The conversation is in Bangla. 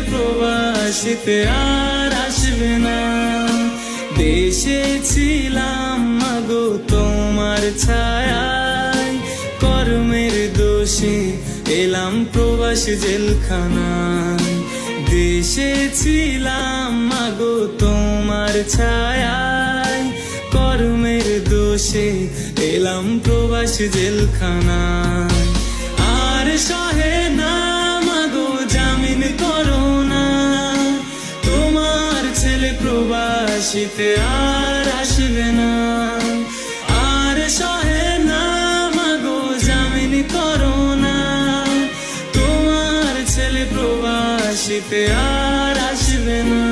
প্রবাসীতে আর আসবে না। দেশে ছিলাম মাগো তোমার ছায়ায়, কর্মের দোষে এলাম প্রবাসী জেলখানায়। দেশে ছিলাম মাগো তোমার ছায়ায়, কর্মের দোষে এলাম প্রবাসী জেলখানায়। আর সহে না মাগো জামিন করো না, তোমার ছেলে প্রবাসীতে আর আসবে না। আর সহে না মাগো জামিন করো না, তোমার ছেলে প্রবাসীতে আর আসবে না।